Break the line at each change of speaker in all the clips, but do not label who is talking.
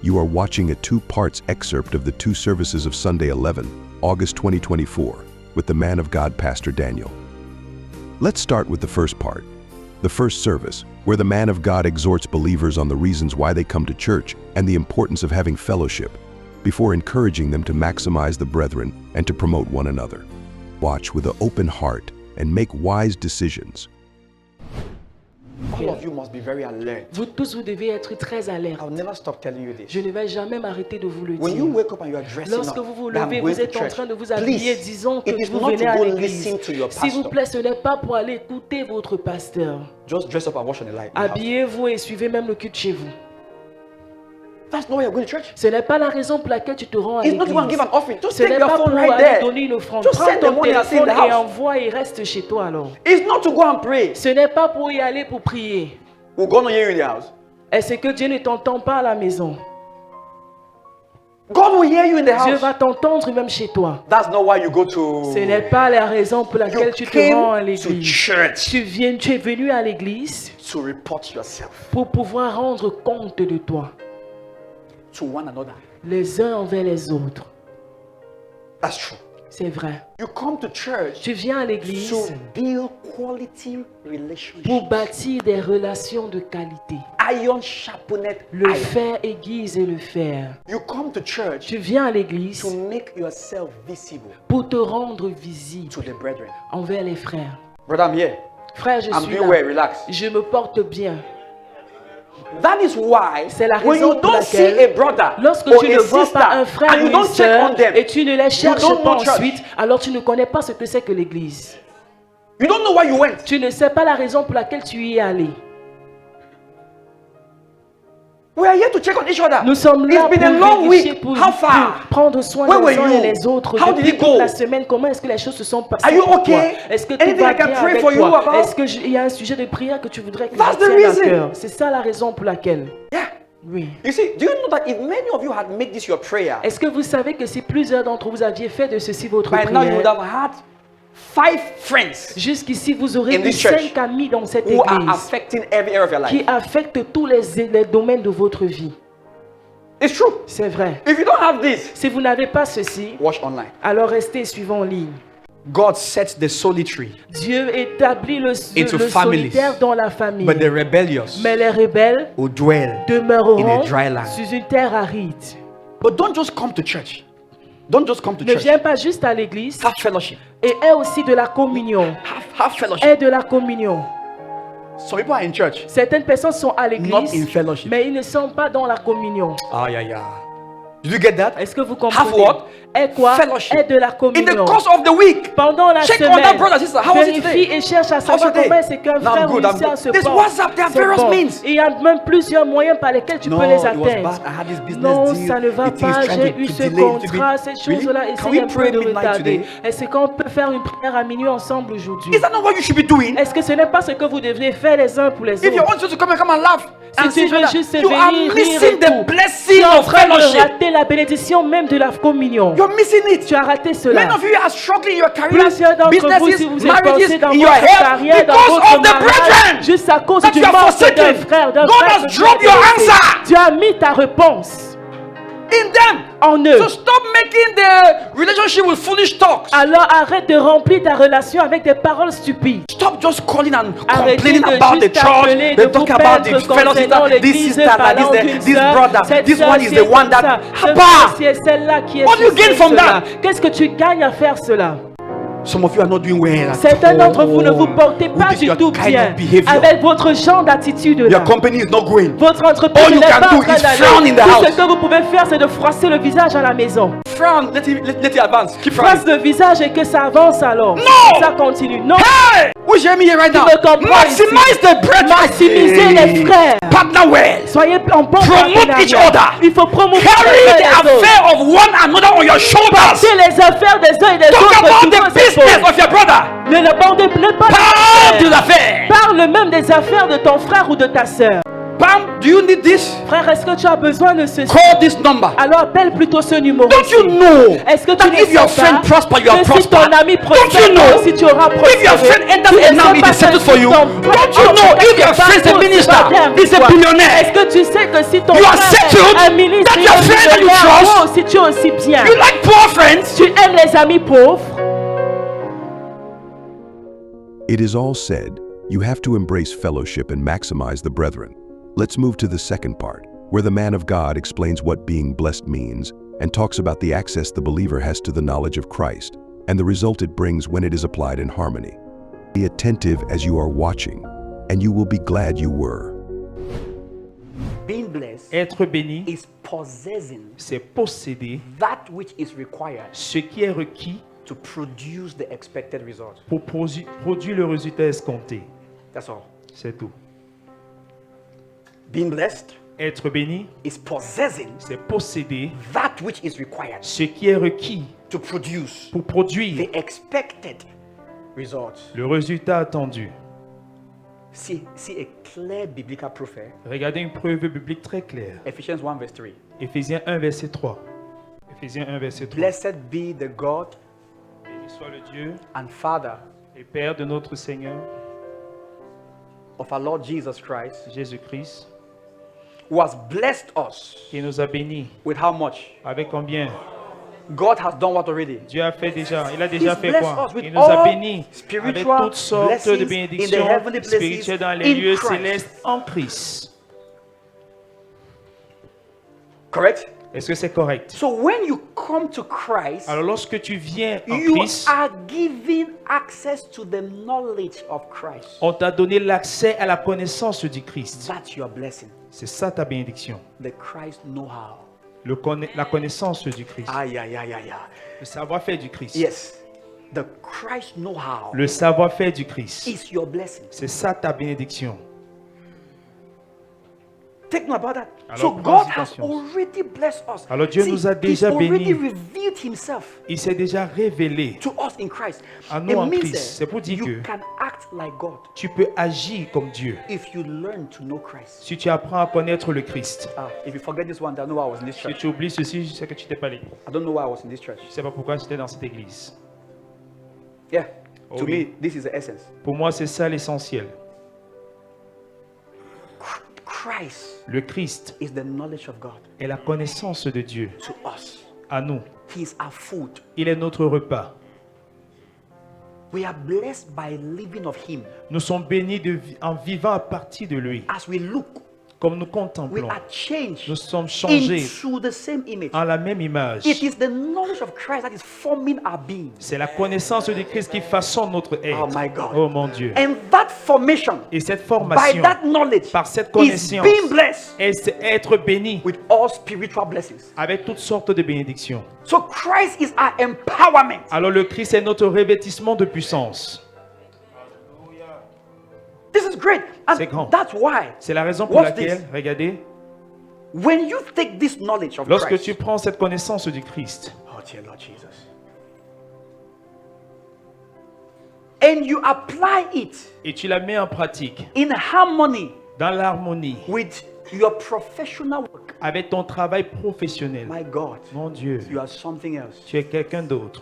You are watching a two-parts excerpt of the two services of Sunday 11, August 2024, with the man of God, Pastor Daniel. Let's start with the first part, the first service, where the man of God exhorts believers on the reasons why they come to church and the importance of having fellowship, before encouraging them to maximize the brethren and to promote one another. Watch with an open heart and make wise decisions.
All of you must be very alert.
Vous tous, vous devez être très alerte.
I'll never stop telling you this.
Je ne vais jamais m'arrêter de vous le
When you
dire.
wake up and you are dressing
Lorsque
up,
vous vous
that I'm
levez,
going
vous
to
êtes en
church,
train de vous habiller,
please,
disons que
it is
vous
not
venez
to
à
go
l'église.
listen to your
S'il vous
pastor.
plaît, ce n'est pas pour aller écouter votre pasteur.
Just dress up and wash on the light.
Habillez-vous et suivez même le culte chez vous.
That's not why you're going to church.
Ce n'est pas la raison pour laquelle tu te rends à
It's not to go and give
l'église.
an offering. Just
Ce
take
n'est
your
pas pour
phone right
aller
there.
donner une offrande.
Just
Prends
send the
ton
money and stay in
téléphone
the
et
house.
envoie et reste chez toi alors.
It's not to go and pray.
Ce n'est pas pour y aller pour prier.
We're going to hear you in the house.
Est-ce que Dieu ne t'entend pas à la maison?
God will hear you in the
Dieu
house.
va t'entendre même chez toi.
That's not why you go to.
Ce n'est pas la raison pour
You
laquelle tu te rends à
came to
l'église.
church
Tu es venu à l'église
to report yourself
pour pouvoir rendre compte de toi,
to one another.
les uns envers les autres.
That's true.
C'est vrai.
You come to church
Tu viens à l'église
to build quality relationships.
pour bâtir des relations de qualité.
Iron sharpened
Le
iron.
fer aiguise le fer.
You come to church
Tu viens à l'église
to make yourself visible
pour te rendre visible
to the brethren.
envers les frères.
Brother, I'm here.
Frère, je
I'm
suis
doing well.
là.
Relax.
Je me porte bien.
That is why
C'est la
when
raison
you
pour
don't see
laquelle
a brother
Lorsque
or
tu
a
ne vois
sister
pas un frère
and
ou
you
une
don't check
sœur
on them,
et tu ne les cherches
don't
pas
know church.
ensuite, alors tu ne connais pas ce que c'est que l'église.
you don't know why you went.
Tu ne sais pas la raison pour laquelle tu y es allé.
We are here to check on each other.
Nous sommes là
It's been a
pour
long
vérifier,
week.
pour
How far?
prendre soin
Where
des
were
uns
you?
et les autres.
How did
Depuis
it go?
toute la semaine, comment est-ce que les choses se sont passées
Are you
pour toi?
okay?
Est-ce que tout
Anything
va
I can
bien
pray
avec
for you
toi?
about?
Est-ce qu'il y a un sujet de prière que tu voudrais que
That's
je
the
tienne à
reason.
cœur? C'est ça la raison pour laquelle.
Yeah.
Oui.
You see, do you know that if many of you had made this your prayer,
Est-ce que vous savez que si plusieurs d'entre vous aviez fait de ceci votre
by now you would
prière,
have had 5 friends
jusqu'ici vous aurez
In
eu
this church
5 amis dans cette
who are
église
affecting every area of your
qui
life.
affectent tous les domaines de votre vie.
It's true.
C'est vrai.
If you don't have this,
Si vous n'avez pas ceci,
watch online.
alors restez suivant en ligne.
God sets the solitary,
Dieu établit le
Into families.
solitaire dans la famille.
but the rebellious
Mais les rebelles
will dwell.
demeureront
In a dry land.
sur une terre aride.
But don't just come to church. Don't just come to
Ne
church.
viens pas juste à l'église
Have fellowship.
et aie aussi de la communion.
Have fellowship.
Aie de la communion.
Some people are in church,
Certaines personnes sont à
not in
l'église,
fellowship.
mais ils ne sont pas dans la communion.
Ah, yeah, yeah. Did you get that?
Est-ce que vous
Have
comprenez?
what?
Aie quoi?
Fellowship.
Aie de la
In the
communion.
course of the week,
Pendant la
check on
semaine,
that brother, sister. How was it
vérifie
today?
et cherche à
How's
savoir
your day?
comment est-ce qu'un
No, I'm
frère
good,
réussit
I'm
à
good.
se
There's
porte.
WhatsApp, there are
C'est
various
bon.
means.
Il y a même plusieurs moyens par lesquels tu
No,
peux les
it was
atteindre.
bad. I had this business
Non,
deal.
ça ne va
It is
pas.
trying
J'ai
to
eu ce
delay it to
contrat,
be-
ces
Really?
choses-là.
Can
Essaye
we
un
pray
peu de
midnight
retarder.
today?
Est-ce qu'on peut faire une prière à minuit ensemble aujourd'hui?
Is that not what you should be doing?
Est-ce que ce n'est pas ce que vous devriez faire les uns pour les
If you
autres?
want us to come and laugh and
Si
see
tu veux
each other,
juste
you are
venir rire
missing
et
the
tout, tu
blessing
es en
of
train de
fellowship.
rater la bénédiction même de la communion.
You're missing it.
Tu as raté cela.
Many of you are struggling in your career,
Plusieurs d'entre vous, si
businesses,
vous êtes passé
marriages,
dans
in your
votre
health,
carrière, dans
because
votre
of the
mariage,
brethren
juste à cause
that
du
you are
manque d'un
forsaken.
frère, d'un
God
frère
has
que tu as
dropped your
délaissé.
answer.
Tu as mis ta réponse
in them.
en eux.
So stop making the relationship with foolish talks.
Alors arrête de remplir ta relation avec des paroles stupides.
Stop just calling and
Arrêtez
complaining
de
about the
juste appeler,
church.
de
They talk
vous
about the
plaindre
fellow
concernant
sister, this
l'église,
sister, that
parlant
this,
d'une
this
sœur,
brother,
cette
this
sœur
one is
ci
the
est
one
comme ça.
that.
Ce
Haba!
frère ci est celle-là qui est
What do you gain
ceci,
from
cela.
that?
Qu'est-ce que tu gagnes à faire cela?
Some of you are not doing well. at
Certains
all.
d'entre vous ne vous portez pas
With
du
your
tout
kind
bien
of behavior.
avec votre genre d'attitude là.
Your company is not growing.
Votre entreprise
All you
n'est
can
pas
do
en train
is frown in
d'aller.
the
Tout
house.
ce que vous pouvez faire, c'est de froisser le visage à la maison.
Frown, let it advance. Keep
Froisse
frowning.
le visage et que ça avance alors.
No!
Ça continue. Non.
Hey! Who's hearing me here right
Tu
now?
me comprends
Maximize the brethren.
Maximisez les frères.
Partner well.
Soyez en bon
Promote
partenariat.
each other.
Il faut promouvoir
Carry
les uns
the
et les autres.
affair of one another on your shoulders.
C'est les affaires des uns et des
Talk
autres.
about
sur
the
vos
business
épaules.
of your brother.
Ne pas
Parle des affaires.
Parle même des affaires de ton frère ou de ta sœur.
Pam, do you need this?
Frère, est-ce que tu as besoin de ceci?
Call this number.
Alors appelle plutôt ce numéro.
Don't you know
Est-ce que tu
that
ne
if your
sais
friend
pas
prosper, you are
que si ton
prospered?
ami
Don't
prospère,
you know?
si tu auras prospéré?
If your friend enters
Tu ne
a
sais
now, it
pas
is settled
que
for
si
you.
ton
Don't
frère
you know
entre
if your
quelque
friend is a
part,
minister,
c'est pas bien
is a
pour toi.
billionaire?
Est-ce que tu sais que si ton
You are
frère est
settled.
field
un ministre,
that your friends that you
toi
trust,
aussi tu es aussi bien.
you like poor friends,
Tu aimes les amis pauvres.
It is all said, you have to embrace fellowship and maximize the brethren. Let's move to the second part, where the man of God explains what being blessed means and talks about the access the believer has to the knowledge of Christ and the result it brings when it is applied in harmony. Be attentive as you are watching, and you will be glad you were.
Being blessed
Être béni,
is possessing
c'est posséder
that which is required
ce qui est requis
to produce the expected result.
pour produire le résultat escompté.
That's all.
C'est tout.
Being blessed
Être béni,
is possessing
c'est posséder
that which is required
ce qui est requis
to produce
pour produire
the expected result.
le résultat attendu.
See a clear biblical proof here.
Regardez une preuve biblique très claire.
Ephesians 1 verse 3.
Éphésiens 1, verset 3. Éphésiens 1, verset 3.
Blessed be the God
Béni soit le Dieu
and Father
et Père de notre Seigneur
of our Lord Jesus Christ,
Jésus-Christ,
who has blessed us
qui nous a bénis.
with how much?
Avec combien?
God has done what already?
Dieu a fait déjà. Il a déjà
He's
fait
blessed
quoi?
us with
Il nous a
all
bénis avec
spiritual
toutes sortes
blessings
de
in the
bénédictions
heavenly places
spirituelles dans les
in
lieux
Christ.
célestes en Christ.
Correct?
Est-ce que c'est correct?
So when you come to Christ,
Alors lorsque tu viens en
you
Christ,
are given access to the knowledge of Christ.
on t'a donné l'accès à la connaissance du Christ.
That's your blessing.
C'est ça ta bénédiction.
The Christ know-how.
La connaissance du Christ.
Aïe, aïe, aïe, aïe, aïe.
Le savoir-faire du Christ.
Yes. The Christ know-how
Le savoir-faire du Christ.
is your blessing.
C'est ça ta bénédiction.
Take note about that.
Alors,
So
prends
God has
conscience.
already blessed us.
Alors, Dieu nous a déjà
He's already
bénis.
revealed himself
Il s'est déjà révélé
to us in Christ.
à nous
It
en
means
Christ.
that
C'est pour dire
you
que
can act like God
tu peux agir comme Dieu
if you learn to know Christ.
si tu apprends à connaître le Christ.
If you forget this one, I know I was in this
Si
church.
tu oublies ceci, je sais que tu t'es pas allé.
I don't know why I was in this church.
Je ne sais pas pourquoi j'étais dans cette église.
Yeah.
Oh,
To
oui.
me, this is the essence.
Pour moi, c'est ça l'essentiel.
Christ
Le Christ
is the knowledge of God
est la connaissance de Dieu
to us.
à nous.
He is our food.
Il est notre repas.
We are blessed by living of Him.
Nous sommes bénis en vivant à partir de lui.
As we look,
Comme nous
we
contemplons,
are changed
nous sommes changés
into the same image.
en la même image.
It is the knowledge of Christ that is forming our being.
C'est la connaissance de Christ qui façonne notre être.
Oh my God.
Oh mon Dieu.
And that formation,
Et cette
by
formation,
that knowledge,
par cette
is
connaissance,
being blessed
est être béni
with all spiritual blessings.
avec toutes sortes de bénédictions.
So Christ is our empowerment.
Alors le Christ est notre revêtissement de puissance.
This is great.
C'est grand.
And that's why,
C'est la raison pour
Watch
laquelle,
this.
regardez,
when you take this knowledge of
lorsque
Christ,
tu prends cette connaissance du Christ
oh dear Lord Jesus, and you apply it
et tu la mets en pratique
in harmony
dans l'harmonie
with your professional work,
avec ton travail professionnel,
my God,
mon Dieu,
you are something else.
tu es quelqu'un d'autre.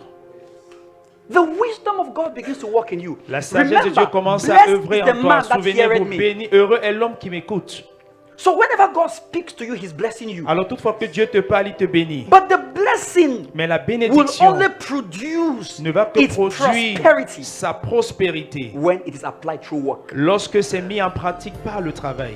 The wisdom of God begins to work in you.
La sagesse de Dieu commence à
blessed
œuvrer
is
en
the
toi.
man that
Souvenez-vous,
heareth me.
béni, heureux est l'homme qui m'écoute.
So whenever God speaks to you, He's blessing you.
Alors toutefois que Dieu te parle, il te bénit.
But the blessing
Mais la
will
bénédiction
only produce
ne va que
its
produire
prosperity
sa prospérité
when it is applied through work.
lorsque c'est mis en pratique par le travail.